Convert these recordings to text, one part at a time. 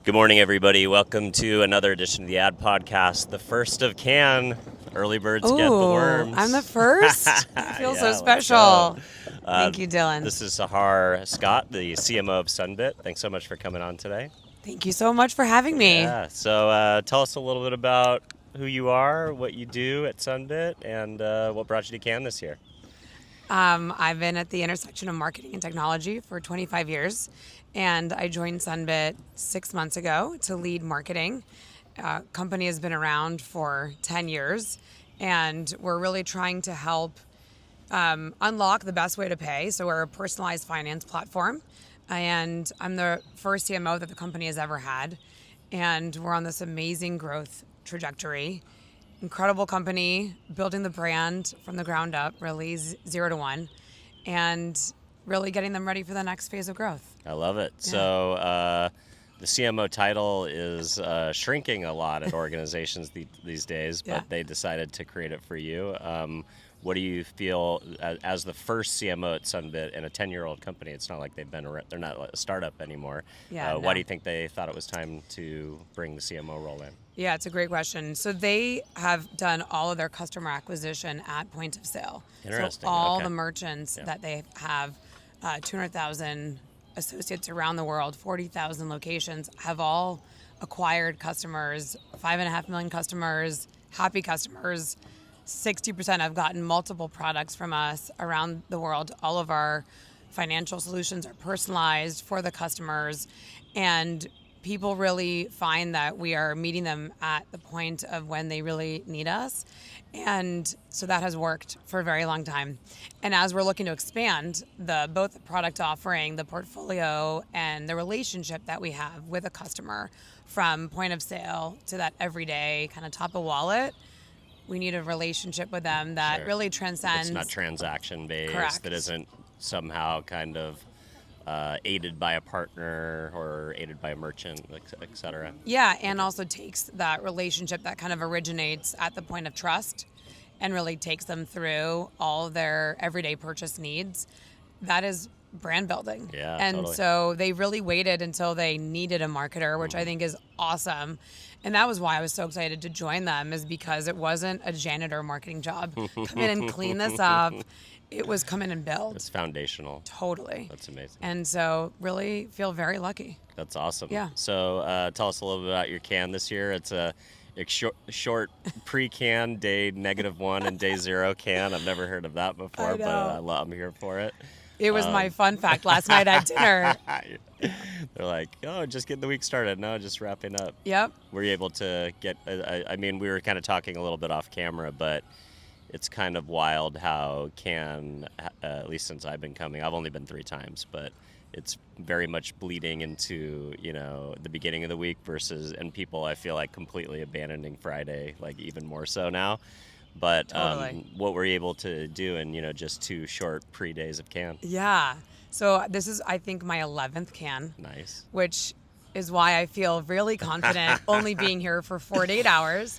Good morning, everybody. Welcome to another edition of the Ad Podcast, the first of Can. Early birds get the worms. I'm the first. I feel so Yeah, let's special. go. Thank you, Dylan. This is Shachar Scott, the CMO of Sunbit. Thanks so much for coming on today. Thank you so much for having me. Yeah. So tell us a little bit about who you are, what you do at Sunbit, and what brought you to Can this year. I've been at the intersection of marketing and technology for 25 years, and I joined Sunbit 6 months ago to lead marketing. Company has been around for 10 years, and we're really trying to help unlock the best way to pay. So we're a personalized finance platform, and I'm the first CMO that the company has ever had, and we're on this amazing growth trajectory. Incredible company, building the brand from the ground up, really 0 to 1, and really getting them ready for the next phase of growth. I love it. Yeah. So the CMO title is shrinking a lot at organizations these days, but Yeah. they decided to create it for you. What do you feel as the first CMO at Sunbit and a 10-year-old company? It's not like they're not a startup anymore. Yeah, Why no. do you think they thought it was time to bring the CMO role in? Yeah, it's a great question. So they have done all of their customer acquisition at point of sale. Interesting. So all Okay. the merchants that they have, 200,000 associates around the world, 40,000 locations, have all acquired customers, 5.5 million customers, happy customers. 60% have gotten multiple products from us around the world. All of our financial solutions are personalized for the customers, and people really find that we are meeting them at the point of when they really need us. And so that has worked for a very long time. And as we're looking to expand both the product offering, the portfolio, and the relationship that we have with a customer from point of sale to that everyday kind of top of wallet, we need a relationship with them that Sure. really transcends. It's not transaction based. Correct. That isn't somehow kind of aided by a partner or aided by a merchant, et cetera. Yeah, and also takes that relationship that kind of originates at the point of trust and really takes them through all their everyday purchase needs. That is brand building. Yeah, and totally. so they really waited until they needed a marketer, which I think is awesome. And that was why I was so excited to join them, is because it wasn't a janitor marketing job. Come in and clean this up. It was come in and build. It's foundational. Totally. That's amazing. And so really feel very lucky. That's awesome. Yeah. So tell us a little bit about your can this year. It's a short pre-can, day -1 and day 0 can. I've never heard of that before, know. but I'm here for it. It was my fun fact last night at dinner. They're like, oh, just getting the week started. No, just wrapping up. Yep. Were you able to get, I mean, we were kind of talking a little bit off camera, but it's kind of wild how can, at least since I've been coming, I've only been 3 times, but it's very much bleeding into, the beginning of the week and people, I feel like, completely abandoning Friday, like even more so now. But Totally. what were you able to do in, just 2 short pre-days of can? Yeah. So this is, I think, my 11th can, Nice. which is why I feel really confident only being here for 48 hours.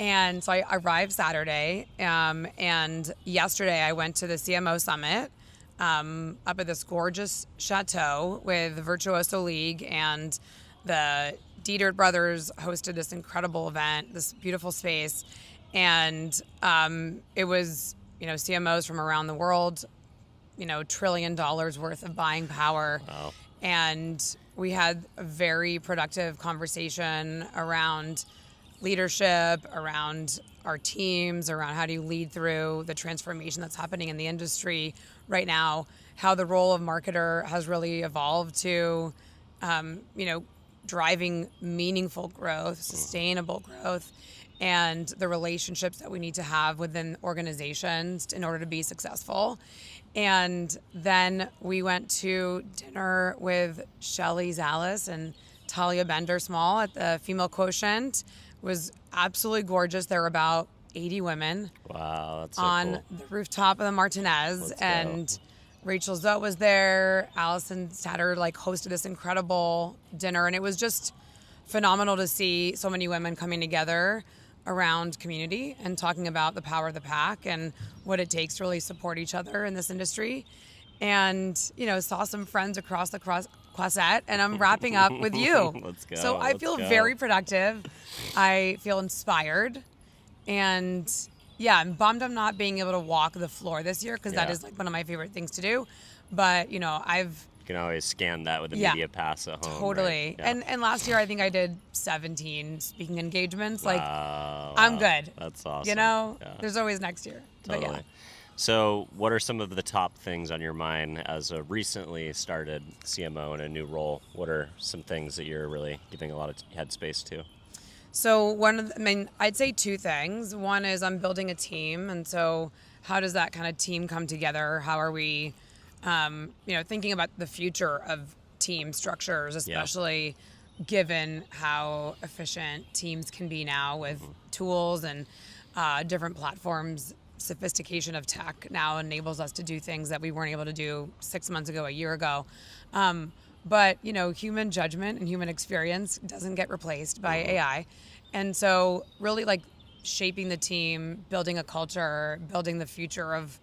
And so I arrived Saturday, and yesterday I went to the CMO Summit up at this gorgeous chateau with the Virtuoso League, and the Dietert brothers hosted this incredible event, this beautiful space. And it was, CMOs from around the world, $1 trillion worth of buying power. Wow. And we had a very productive conversation around leadership, around our teams, around how do you lead through the transformation that's happening in the industry right now, how the role of marketer has really evolved to, driving meaningful growth, sustainable growth, and the relationships that we need to have within organizations in order to be successful. And then we went to dinner with Shelley Zallis and Talia Bender-Small at the Female Quotient. It was absolutely gorgeous. There were about 80 women Wow, that's so on cool. the rooftop of the Martinez. Let's go. And Rachel Zoe was there. Allison Satter hosted this incredible dinner. And it was just phenomenal to see so many women coming together around community and talking about the power of the pack and what it takes to really support each other in this industry. And, saw some friends across the Quasset, and I'm wrapping up with you. Let's go. So I feel very productive. I feel inspired. And yeah, I'm bummed I'm not being able to walk the floor this year because that is like one of my favorite things to do. But, you know, You can always scan that with a media pass at home. Totally. Right? Yeah. And last year I think I did 17 speaking engagements. Like, Wow. I'm good. That's awesome. You know, Yeah. there's always next year. Totally. But yeah. So, what are some of the top things on your mind as a recently started CMO in a new role? What are some things that you're really giving a lot of headspace to? So I'd say two things. One is I'm building a team, and so how does that kind of team come together? How are we, thinking about the future of team structures, especially given how efficient teams can be now with tools and different platforms. Sophistication of tech now enables us to do things that we weren't able to do 6 months ago, a year ago. But, you know, human judgment and human experience doesn't get replaced by AI. And so really like shaping the team, building a culture, building the future of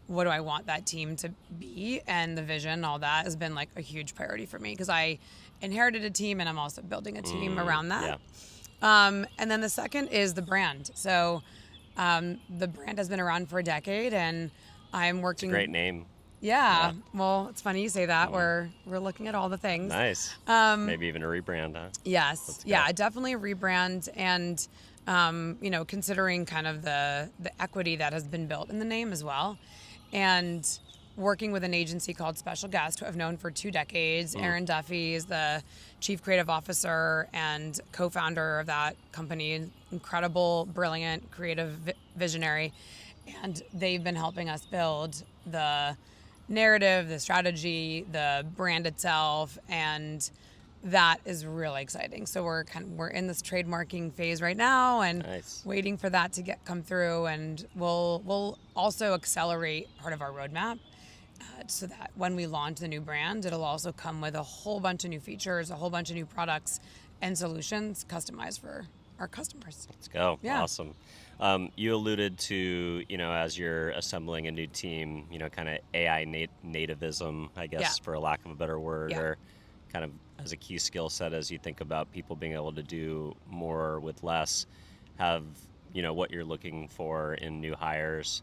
what do I want that team to be, and the vision, all that has been like a huge priority for me because I inherited a team and I'm also building a team around that. Yeah. And then the second is the brand. So the brand has been around for a decade, and I'm working. It's a great name. Yeah. Well, it's funny you say that. We're looking at all the things. Nice. Maybe even a rebrand, huh? Yes. Yeah, definitely a rebrand, and considering kind of the equity that has been built in the name as well. And working with an agency called Special Guest, who I've known for 2 decades. Aaron Duffy is the chief creative officer and co-founder of that company. Incredible, brilliant, creative visionary. And they've been helping us build the narrative, the strategy, the brand itself, and that is really exciting. So we're in this trademarking phase right now, and waiting for that to come through, and we'll also accelerate part of our roadmap so that when we launch the new brand, it'll also come with a whole bunch of new features, a whole bunch of new products and solutions customized for our customers. Let's go. Yeah. Awesome. You alluded to, as you're assembling a new team, kind of AI nativism, I guess, for lack of a better word, or kind of as a key skill set as you think about people being able to do more with less. Have, what you're looking for in new hires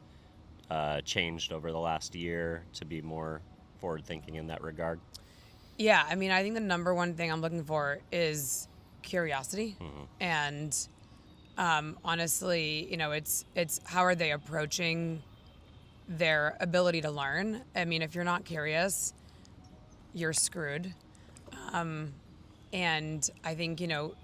changed over the last year to be more forward-thinking in that regard? Yeah, I mean, I think the number one thing I'm looking for is curiosity. And honestly, it's how are they approaching their ability to learn? I mean, if you're not curious, you're screwed. And I think, you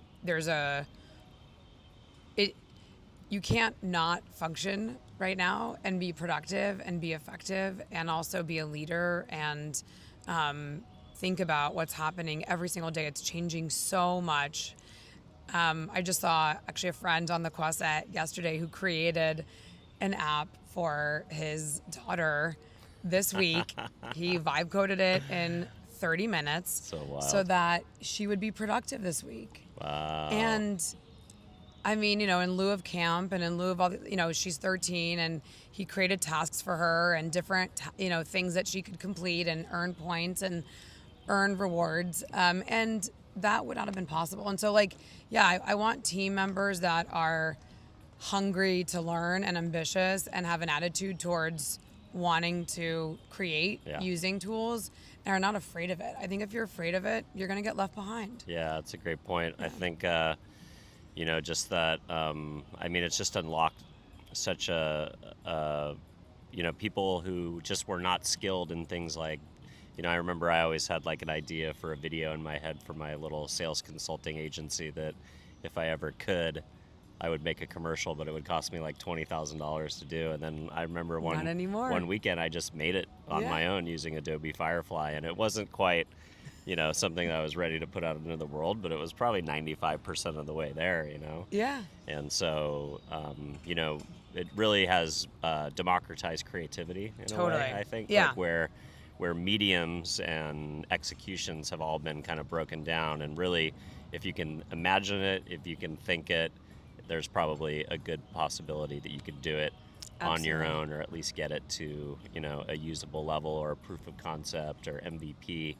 can't not function right now and be productive and be effective and also be a leader and think about what's happening every single day. It's changing so much. I just saw actually a friend on the Quasset yesterday who created an app for his daughter this week. He vibe coded it in 30 minutes so that she would be productive this week. Wow. And I mean, in lieu of camp and in lieu of all the, she's 13, and he created tasks for her and different, things that she could complete and earn points and earn rewards. And that would not have been possible. And so I want team members that are hungry to learn and ambitious and have an attitude towards wanting to create using tools and are not afraid of it. I think if you're afraid of it, you're going to get left behind. Yeah, that's a great point. I think, just that, it's just unlocked such people who just were not skilled in things like, I remember I always had like an idea for a video in my head for my little sales consulting agency that if I ever could, I would make a commercial, but it would cost me like $20,000 to do. And then I remember one weekend I just made it on my own using Adobe Firefly, and it wasn't quite, something that I was ready to put out into the world, but it was probably 95% of the way there, Yeah. And so, it really has democratized creativity in a way, I think, like where mediums and executions have all been kind of broken down. And really, if you can imagine it, if you can think it, there's probably a good possibility that you could do it on your own, or at least get it to, a usable level or a proof of concept or MVP.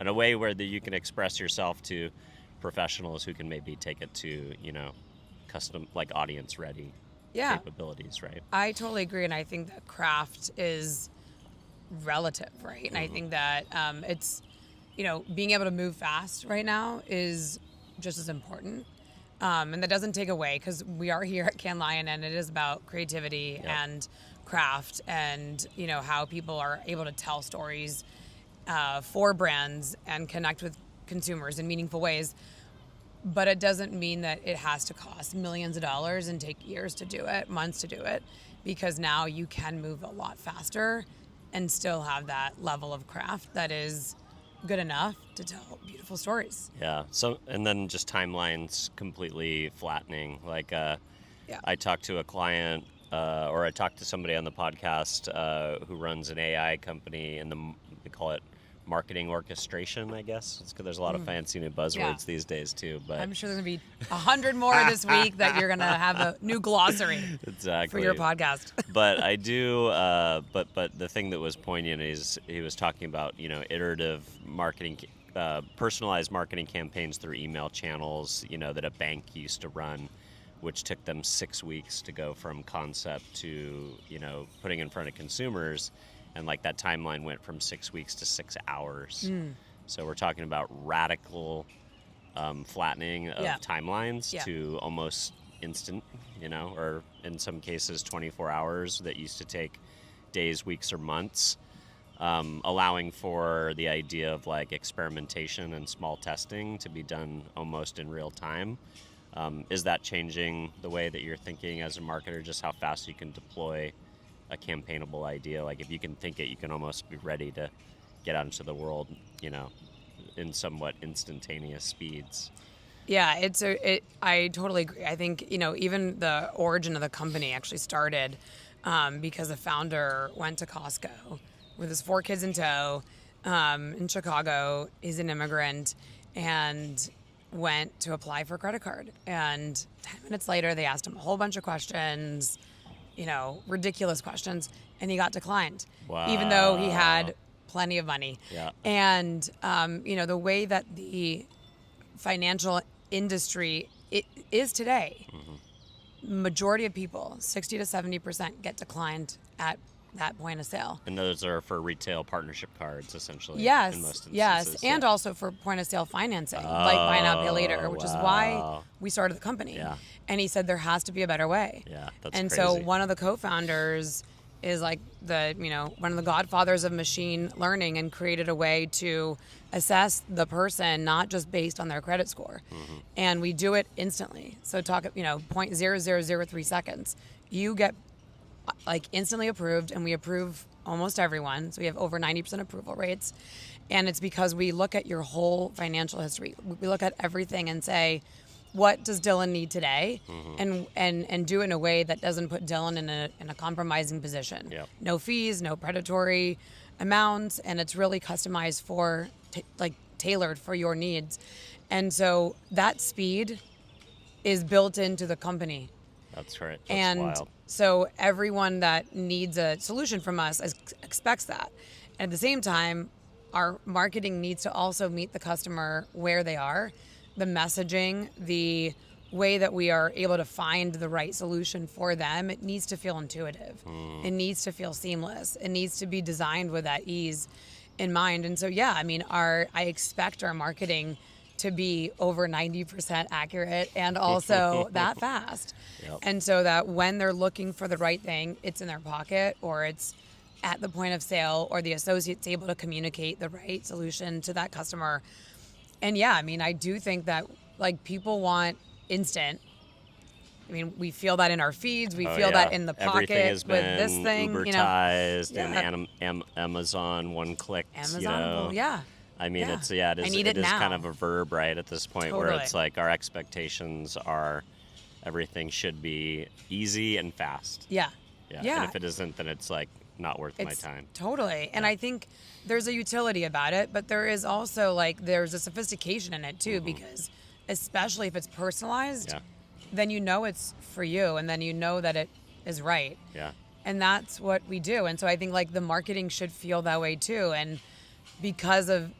in a way where you can express yourself to professionals who can maybe take it to, custom, like audience ready Yeah, capabilities, right? I totally agree. And I think that craft is relative, right? And I think that it's, being able to move fast right now is just as important. And that doesn't take away, because we are here at Cannes Lion, and it is about creativity Yep. and craft, and how people are able to tell stories for brands and connect with consumers in meaningful ways. But it doesn't mean that it has to cost millions of dollars and take years to do it, months to do it, because now you can move a lot faster and still have that level of craft that is good enough to tell beautiful stories. Yeah. So, and then just timelines completely flattening. Like, Yeah. I talked to a client, or I talked to somebody on the podcast who runs an AI company, and they call it marketing orchestration, I guess. It's 'cause there's a lot of fancy new buzzwords Yeah. these days too. But I'm sure there's going to be 100 more this week that you're going to have a new glossary exactly for your podcast. But I do. But the thing that was poignant is he was talking about iterative marketing, personalized marketing campaigns through email channels. That a bank used to run, which took them 6 weeks to go from concept to putting in front of consumers, and like that timeline went from 6 weeks to 6 hours. So we're talking about radical flattening of Yeah. timelines Yeah. to almost instant, or in some cases 24 hours that used to take days, weeks, or months, allowing for the idea of like experimentation and small testing to be done almost in real time. Is that changing the way that you're thinking as a marketer, just how fast you can deploy a campaignable idea? Like if you can think it, you can almost be ready to get out into the world, in somewhat instantaneous speeds. Yeah, I totally agree. I think, even the origin of the company actually started because the founder went to Costco with his 4 kids in tow in Chicago. He's an immigrant and went to apply for a credit card. And 10 minutes later, they asked him a whole bunch of questions, ridiculous questions, and he got declined, even though he had plenty of money. Yeah. And, the way that the financial industry it is today, majority of people, 60 to 70%, get declined at that point of sale. And those are for retail partnership cards, essentially. Yes, in most yes, instances. and Yeah. also for point of sale financing, like buy now, pay later, which is why wow. we started the company. Yeah. And he said there has to be a better way. Yeah, that's and crazy. so one of the co-founders is like one of the godfathers of machine learning, and created a way to assess the person not just based on their credit score. And we do it instantly. So 0.0003 seconds. You get like instantly approved, and we approve almost everyone. So we have over 90% approval rates. And it's because we look at your whole financial history. We look at everything and say, what does Dylan need today? And do it in a way that doesn't put Dylan in a compromising position. Yep. No fees, no predatory amounts, and it's really customized for tailored for your needs. And so that speed is built into the company. That's right. That's And wild. so everyone that needs a solution from us expects that. At the same time, our marketing needs to also meet the customer where they are. The messaging, the way that we are able to find the right solution for them, it needs to feel intuitive. It needs to feel seamless. It needs to be designed with that ease in mind. And so, I expect our marketing to be over 90% accurate and also that fast. Yep. And so that when they're looking for the right thing, it's in their pocket, or it's at the point of sale, or the associate's able to communicate the right solution to that customer. And I do think that people want instant. We feel that in our feeds. We feel that in the pocket Everything has with been this thing. Ubertized Yeah. and Amazon one click. Amazon, yeah. It is. I need it it is now. kind of a verb, right? At this point, where Totally. it's like our expectations are, everything should be easy and fast. Yeah. Yeah. And if it isn't, then it's like not worth my time. Totally. And I think there's a utility about it, but there is also there's a sophistication in it too, because especially if it's personalized, then it's for you, and then that it is right. Yeah. And that's what we do. And so I think the marketing should feel that way too. And because of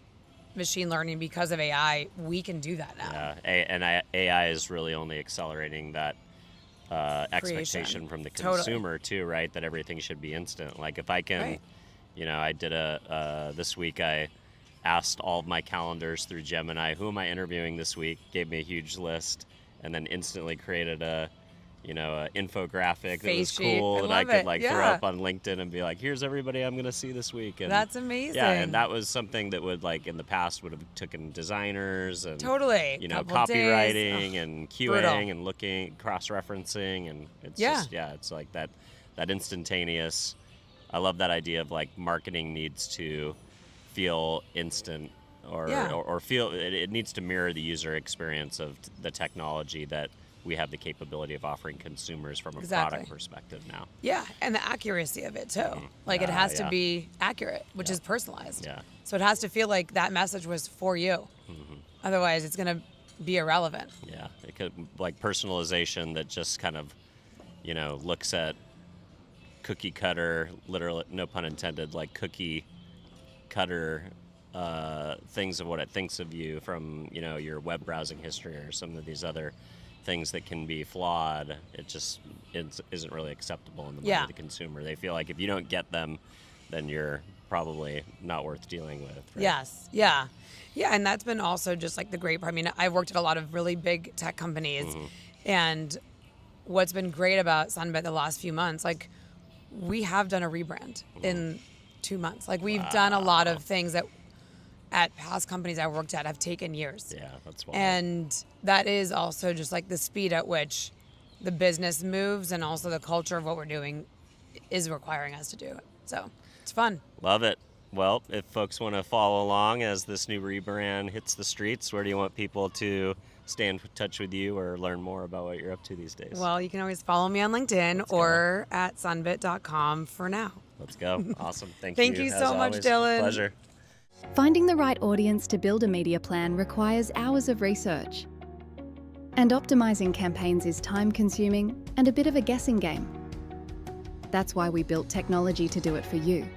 machine learning, because of AI, we can do that now. Yeah, and AI is really only accelerating that expectation from the consumer too, right? That everything should be instant. Like if I can, I did this week I asked all of my calendars through Gemini, who am I interviewing this week? Gave me a huge list, and then instantly created a infographic that was cool that I could throw up on LinkedIn and be like, here's everybody I'm going to see this week. And that's amazing. Yeah, and that was something that would in the past would have taken designers and copywriting and QAing and looking, cross-referencing, and it's it's like that instantaneous. I love that idea of marketing needs to feel instant or feel it needs to mirror the user experience of the technology that we have the capability of offering consumers from a product perspective now. Yeah, and the accuracy of it too. It has to be accurate, which is personalized. Yeah. So it has to feel like that message was for you. Otherwise, it's going to be irrelevant. Yeah, it could personalization that just kind of, looks at cookie cutter, literally, no pun intended, cookie cutter things of what it thinks of you from, your web browsing history or some of these other things that can be flawed. It just isn't really acceptable in the mind of the consumer. They feel like if you don't get them, then you're probably not worth dealing with. Right? Yes. Yeah. Yeah. And that's been also just the great part. I mean, I've worked at a lot of really big tech companies, and what's been great about Sunbit the last few months, we have done a rebrand in 2 months. We've done a lot of things that at past companies I worked at have taken years. Yeah, that's wild. And that is also just the speed at which the business moves, and also the culture of what we're doing is requiring us to do it. So it's fun. Love it. Well, if folks want to follow along as this new rebrand hits the streets, where do you want people to stay in touch with you or learn more about what you're up to these days? Well, you can always follow me on LinkedIn or at sunbit.com for now. Let's go. Awesome. Thank you. Thank you so much, Dylan. Pleasure. Finding the right audience to build a media plan requires hours of research. And optimizing campaigns is time-consuming and a bit of a guessing game. That's why we built technology to do it for you.